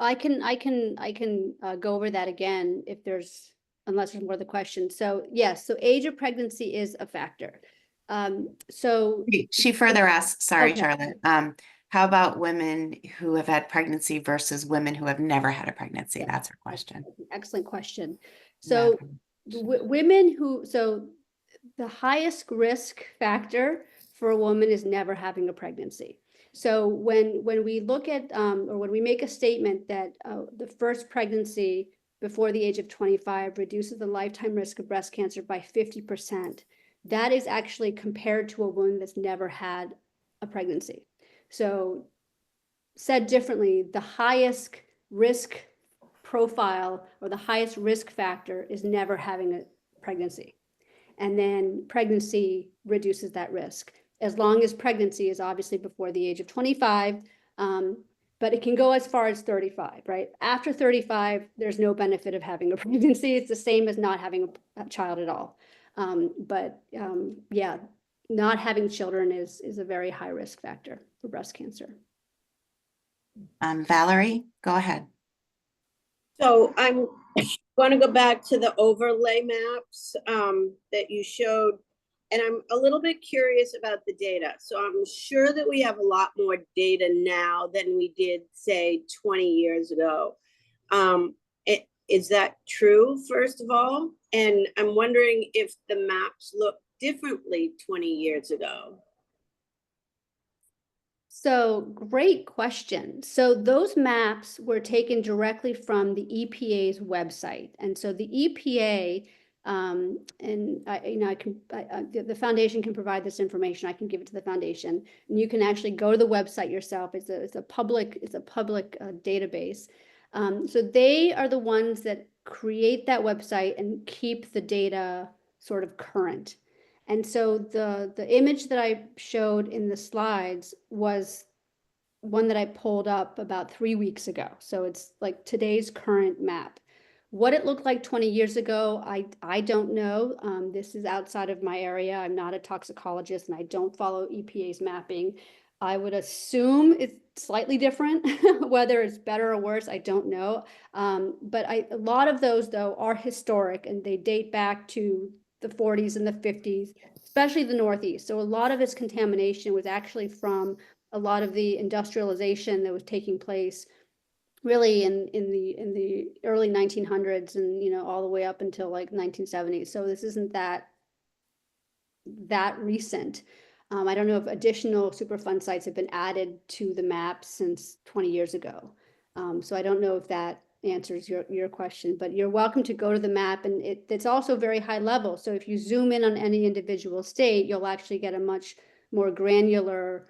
I can go over that again if there's, unless there's more of the question. So yes, so age of pregnancy is a factor. So She further asks, sorry, okay. Charlotte, how about women who have had pregnancy versus women who have never had a pregnancy? Yeah, that's her question. that's an excellent question. Yeah. So women who, so the highest risk factor for a woman is never having a pregnancy. So when we look at or when we make a statement that the first pregnancy before the age of 25 reduces the lifetime risk of breast cancer by 50%, that is actually compared to a woman that's never had a pregnancy. So said differently, the highest risk profile or the highest risk factor is never having a pregnancy. And then pregnancy reduces that risk, as long as pregnancy is obviously before the age of 25, but it can go as far as 35, right? After 35, there's no benefit of having a pregnancy. It's the same as not having a child at all. Yeah, not having children is a very high risk factor for breast cancer. Valerie, go ahead. So I'm going to go back to the overlay maps that you showed, and I'm a little bit curious about the data. So I'm sure that we have a lot more data now than we did, say, 20 years ago. Is that true, first of all? And I'm wondering if the maps look differently 20 years ago. So great question. So those maps were taken directly from the EPA's website. And so the EPA, and the foundation can provide this information. I can give it to the foundation, and you can actually go to the website yourself. It's a public database. So they are the ones that create that website and keep the data sort of current. And so the image that I showed in the slides was one that I pulled up about 3 weeks ago. So it's like today's current map. What it looked like 20 years ago, I don't know. This is outside of my area. I'm not a toxicologist and I don't follow EPA's mapping. I would assume it's slightly different. Whether it's better or worse, I don't know. But a lot of those, though, are historic and they date back to the 40s and the 50s, especially the Northeast. So a lot of its contamination was actually from a lot of the industrialization that was taking place really in the early 1900s and all the way up until like 1970s. So this isn't that recent. I don't know if additional Superfund sites have been added to the map since 20 years ago. So I don't know if that answers your question, but you're welcome to go to the map, and it's also very high level. So if you zoom in on any individual state, you'll actually get a much more granular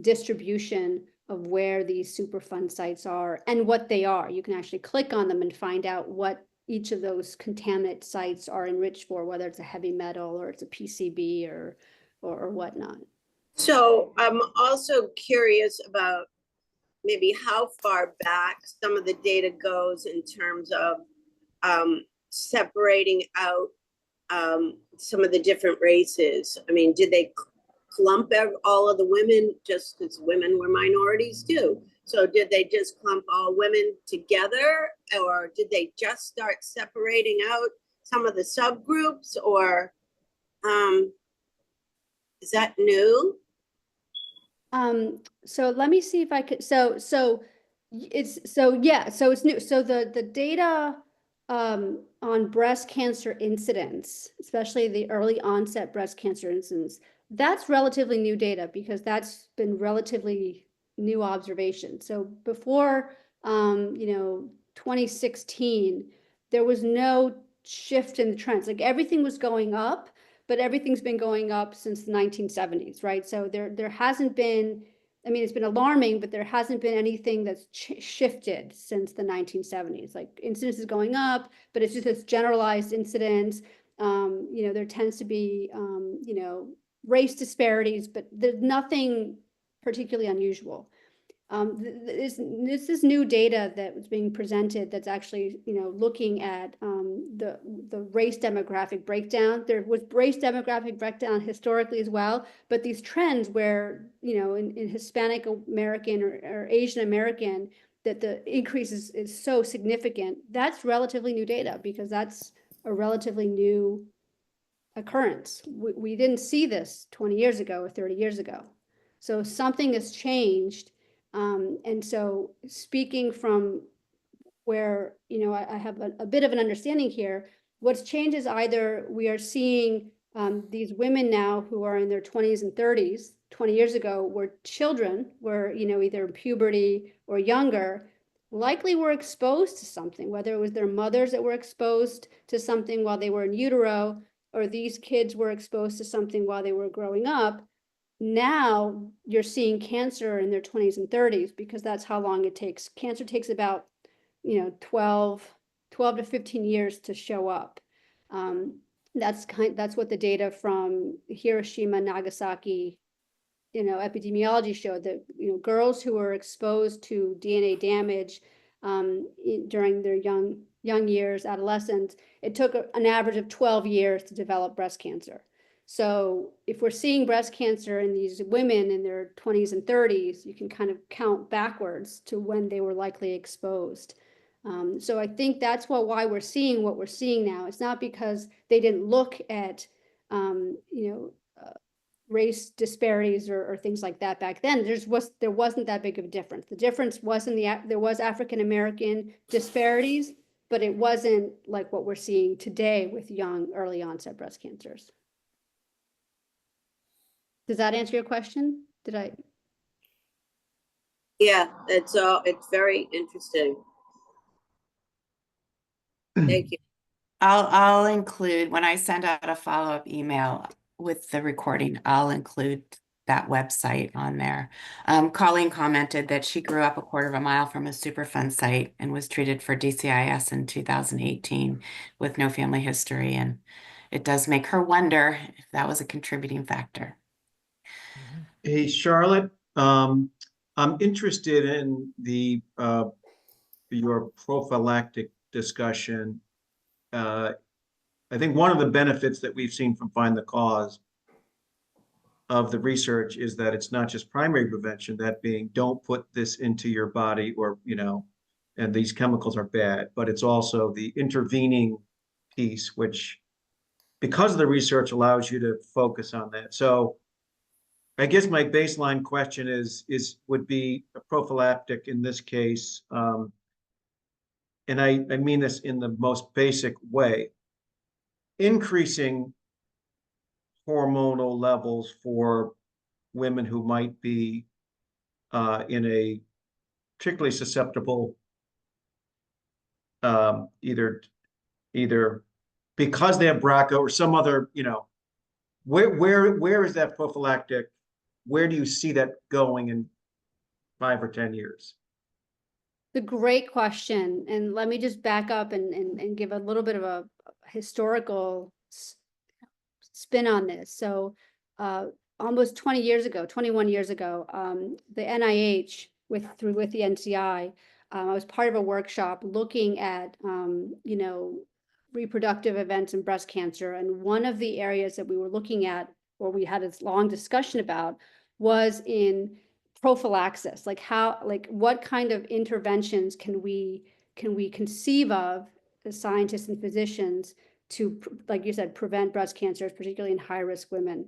distribution of where these Superfund sites are and what they are. You can actually click on them and find out what each of those contaminant sites are enriched for, whether it's a heavy metal or it's a PCB or whatnot. So I'm also curious about maybe how far back some of the data goes in terms of separating out some of the different races. I mean, did they clump all of the women just as women were minorities too? So did they just clump all women together, or did they just start separating out some of the subgroups, or is that new? So let me see if I could, so it's new. So the data on breast cancer incidence, especially the early onset breast cancer incidence, that's relatively new data because that's been relatively new observation. So before 2016, there was no shift in the trends. Like everything was going up, but everything's been going up since the 1970s, right? So there hasn't been, I mean, it's been alarming, but there hasn't been anything that's shifted since the 1970s. Like incidence is going up, but it's just this generalized incidence. There tends to be, race disparities, but there's nothing particularly unusual. This is new data that was being presented that's actually, looking at the race demographic breakdown. There was race demographic breakdown historically as well, but these trends where, in Hispanic American or Asian American, that the increase is so significant, that's relatively new data because that's a relatively new occurrence. We didn't see this 20 years ago or 30 years ago. So something has changed. And so speaking from where, I have a bit of an understanding here, what's changed is either we are seeing these women now who are in their 20s and 30s, 20 years ago were children, were, either in puberty or younger, likely were exposed to something, whether it was their mothers that were exposed to something while they were in utero, or these kids were exposed to something while they were growing up. Now you're seeing cancer in their 20s and 30s because that's how long it takes. Cancer takes about 12 to 15 years to show up. That's what the data from Hiroshima, Nagasaki, epidemiology showed that, girls who were exposed to DNA damage during their young years, adolescence, it took an average of 12 years to develop breast cancer. So if we're seeing breast cancer in these women in their 20s and 30s, you can kind of count backwards to when they were likely exposed. So I think that's why we're seeing what we're seeing now. It's not because they didn't look at, race disparities or things like that back then. There wasn't that big of a difference. The difference wasn't there was African American disparities, but it wasn't like what we're seeing today with young early onset breast cancers. Does that answer your question? Did I? Yeah, it's very interesting. Thank you. I'll include, when I send out a follow-up email with the recording, I'll include that website on there. Colleen commented that she grew up a quarter of a mile from a Superfund site and was treated for DCIS in 2018 with no family history. And it does make her wonder if that was a contributing factor. Hey, Charlotte, I'm interested in your prophylactic discussion. I think one of the benefits that we've seen from Find the Cause of the research is that it's not just primary prevention, that being don't put this into your body or, and these chemicals are bad, but it's also the intervening piece, which because of the research allows you to focus on that. So I guess my baseline question would be a prophylactic in this case. And I mean this in the most basic way, increasing hormonal levels for women who might be in a particularly susceptible, either because they have BRCA or some other, where is that prophylactic? Where do you see that going? And 5 or 10 years? The great question. And let me just back up and give a little bit of a historical spin on this. So almost 20 years ago, 21 years ago, the NIH with the NCI, I was part of a workshop looking at, reproductive events in breast cancer. And one of the areas that we were looking at, or we had a long discussion about, was in prophylaxis. Like what kind of interventions can we conceive of as scientists and physicians to, like you said, prevent breast cancers, particularly in high-risk women.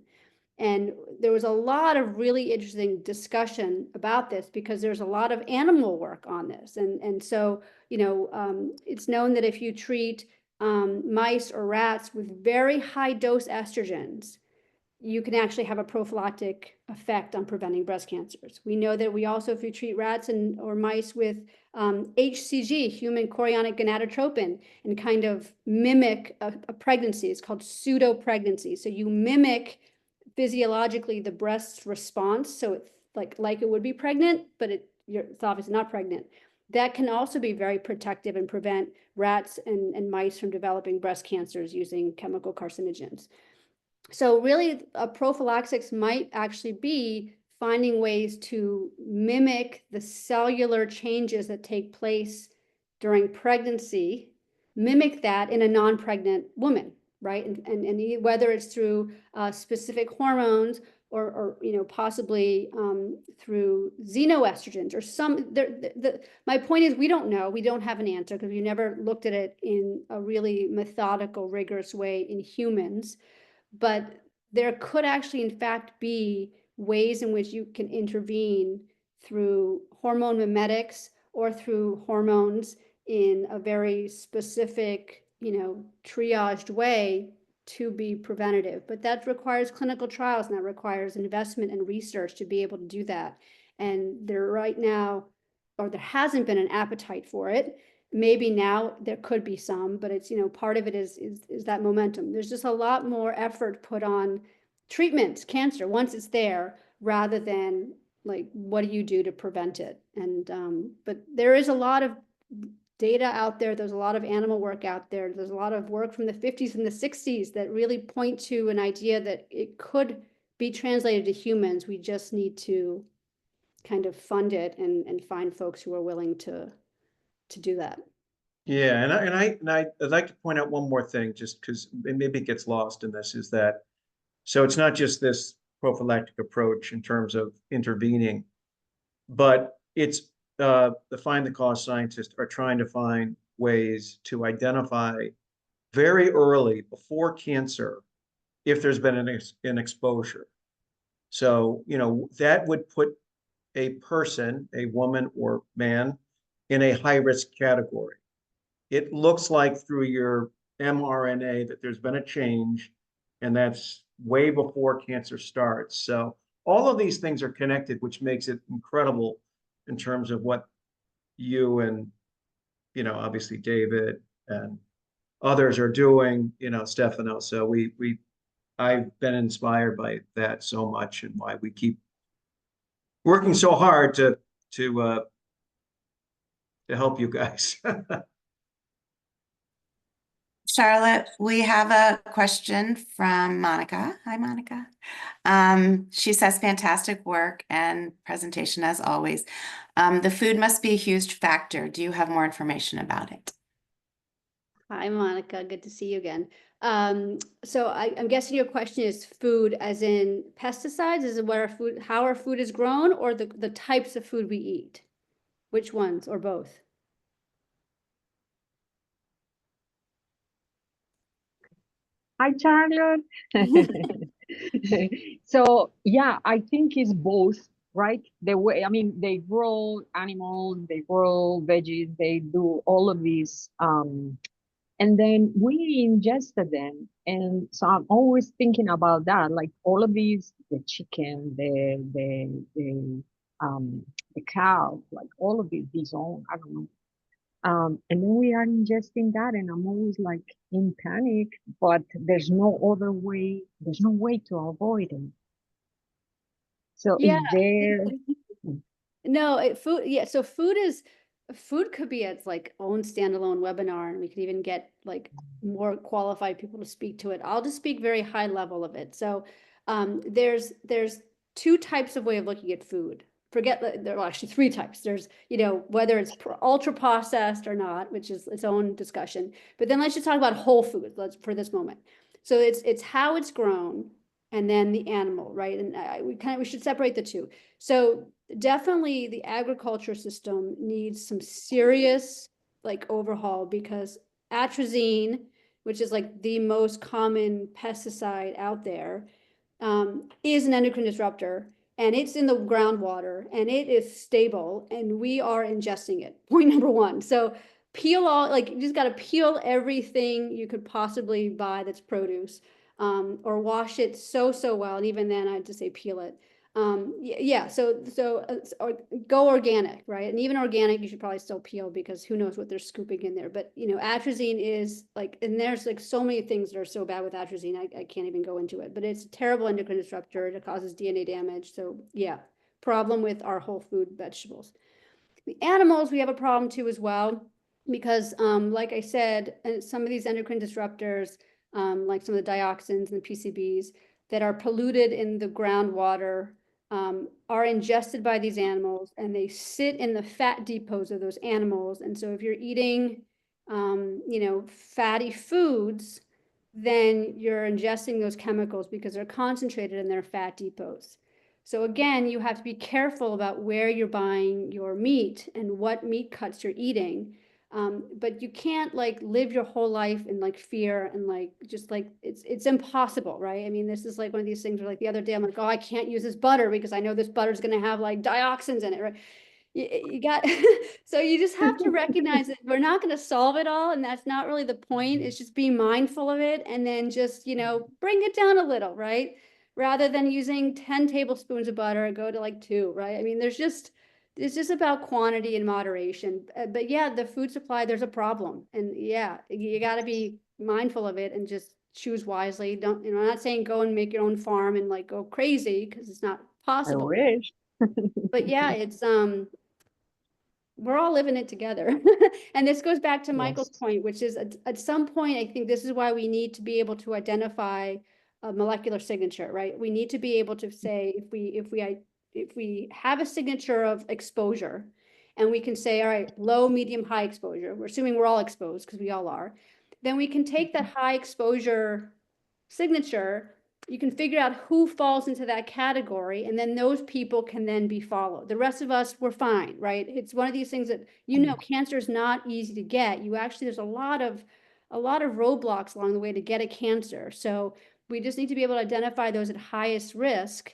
And there was a lot of really interesting discussion about this because there's a lot of animal work on this. And so, it's known that if you treat mice or rats with very high dose estrogens, you can actually have a prophylactic effect on preventing breast cancers. We know that we also, if you treat rats or mice with HCG, human chorionic gonadotropin, and kind of mimic a pregnancy, it's called pseudo pregnancy. So you mimic physiologically the breast's response, so it's like it would be pregnant, but it's obviously not pregnant. That can also be very protective and prevent rats and mice from developing breast cancers using chemical carcinogens. So really, a prophylaxis might actually be finding ways to mimic the cellular changes that take place during pregnancy, mimic that in a non-pregnant woman, right? And whether it's through specific hormones or possibly through xenoestrogens or some. My point is, we don't know. We don't have an answer because we never looked at it in a really methodical, rigorous way in humans. But there could actually, in fact, be ways in which you can intervene through hormone mimetics or through hormones in a very specific, triaged way to be preventative. But that requires clinical trials, and that requires investment and research to be able to do that. And there right now, or there hasn't been an appetite for it. Maybe now there could be some, but it's, part of it is that momentum. There's just a lot more effort put on treatment, cancer, once it's there, rather than like, what do you do to prevent it? And, but there is a lot of data out there. There's a lot of animal work out there. There's a lot of work from the 50s and the 60s that really point to an idea that it could be translated to humans. We just need to kind of fund it and find folks who are willing to do that. Yeah, I'd like to point out one more thing, just because maybe it gets lost in this, is that, so it's not just this prophylactic approach in terms of intervening, but it's the find the cause scientists are trying to find ways to identify very early, before cancer, if there's been an exposure. So, that would put a person, a woman or man, in a high risk category. It looks like through your mRNA that there's been a change, and that's way before cancer starts. So all of these things are connected, which makes it incredible in terms of what you and, obviously David and others are doing, Stefano. So I've been inspired by that so much, and why we keep working so hard to help you guys. Charlotte, we have a question from Monica. Hi, Monica. She says, fantastic work and presentation as always. The food must be a huge factor. Do you have more information about it? Hi, Monica. Good to see you again. So I'm guessing your question is food as in pesticides? Is it how our food is grown, or the types of food we eat? Which ones, or both? Hi, Charlotte. So yeah, I think it's both, right? The way, I mean, they grow animals, they grow veggies, they do all of these, and then we ingested them. And so I'm always thinking about that, like all of these, the chicken, the cow, like all of these all, I don't know. And then we are ingesting that, and I'm always like in panic, but there's no other way, there's no way to avoid it. So Yeah. is there, No, food, yeah, so food could be its like own standalone webinar, and we could even get like more qualified people to speak to it. I'll just speak very high level of it. So there's two types of way of looking at food. Forget that there are actually three types. There's, whether it's ultra processed or not, which is its own discussion. But then let's just talk about whole food, for this moment. So it's how it's grown, and then the animal, right? And we should separate the two. So definitely the agriculture system needs some serious like overhaul, because atrazine, which is like the most common pesticide out there, is an endocrine disruptor, and it's in the groundwater, and it is stable, and we are ingesting it. Point number one. So peel all, like, you just got to peel everything you could possibly buy that's produce, or wash it so well. And even then, I'd just say peel it. Yeah, so or go organic, right? And even organic, you should probably still peel, because who knows what they're scooping in there. But atrazine is like, and there's like so many things that are so bad with atrazine, I can't even go into it. But it's a terrible endocrine disruptor. It causes DNA damage. So yeah, problem with our whole food vegetables. The animals, we have a problem too as well, because like I said, some of these endocrine disruptors, like some of the dioxins and the PCBs that are polluted in the groundwater, are ingested by these animals, and they sit in the fat depots of those animals. And so if you're eating, fatty foods, then you're ingesting those chemicals because they're concentrated in their fat depots. So again, you have to be careful about where you're buying your meat and what meat cuts you're eating. But you can't like live your whole life in like fear, and like just like it's impossible, right? I mean, this is like one of these things where, like, the other day I'm like, oh, I can't use this butter because I know this butter is going to have like dioxins in it, right? You got so you just have to recognize that we're not going to solve it all, and that's not really the point. It's just be mindful of it, and then just bring it down a little, right? Rather than using 10 tablespoons of butter, go to like 2, right? I mean, it's just about quantity and moderation. But yeah, the food supply, there's a problem, and yeah, you got to be mindful of it and just choose wisely. Don't, I'm not saying go and make your own farm and like go crazy, because it's not I possible. wish. But yeah, it's we're all living it together. And this goes back to Michael's Yes. point, which is at some point, I think this is why we need to be able to identify a molecular signature, right? We need to be able to say, if we have a signature of exposure, and we can say, all right, low, medium, high exposure, we're assuming we're all exposed because we all are, then we can take that high exposure signature, you can figure out who falls into that category, and then those people can then be followed. The rest of us, we're fine, right? It's one of these things that, cancer is not easy to get. There's a lot of roadblocks along the way to get a cancer. So we just need to be able to identify those at highest risk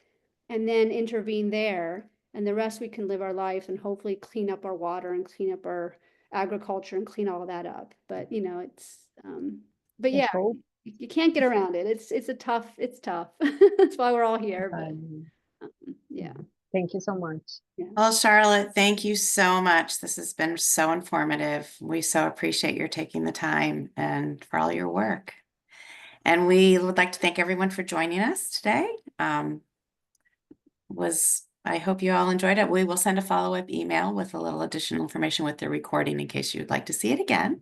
and then intervene there. And the rest, we can live our life and hopefully clean up our water and clean up our agriculture and clean all of that up. But but yeah, Let's hope. you can't get around it. It's tough. That's why we're all here. But yeah. Thank you so much. Well, Charlotte, thank you so much. This has been so informative. We so appreciate your taking the time and for all your work. And we would like to thank everyone for joining us today. I hope you all enjoyed it. We will send a follow-up email with a little additional information with the recording in case you'd like to see it again,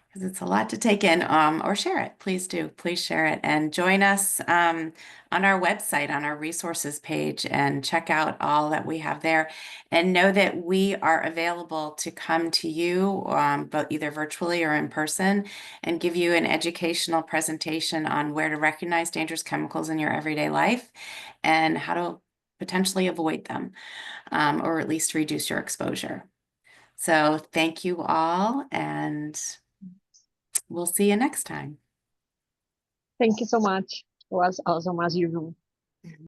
because it's a lot to take in, or share it. Please do. Please share it and join us on our website, on our resources page, and check out all that we have there. And know that we are available to come to you, but either virtually or in person, and give you an educational presentation on where to recognize dangerous chemicals in your everyday life and how to potentially avoid them, or at least reduce your exposure. So thank you all, and we'll see you next time. Thank you so much. It was awesome as usual.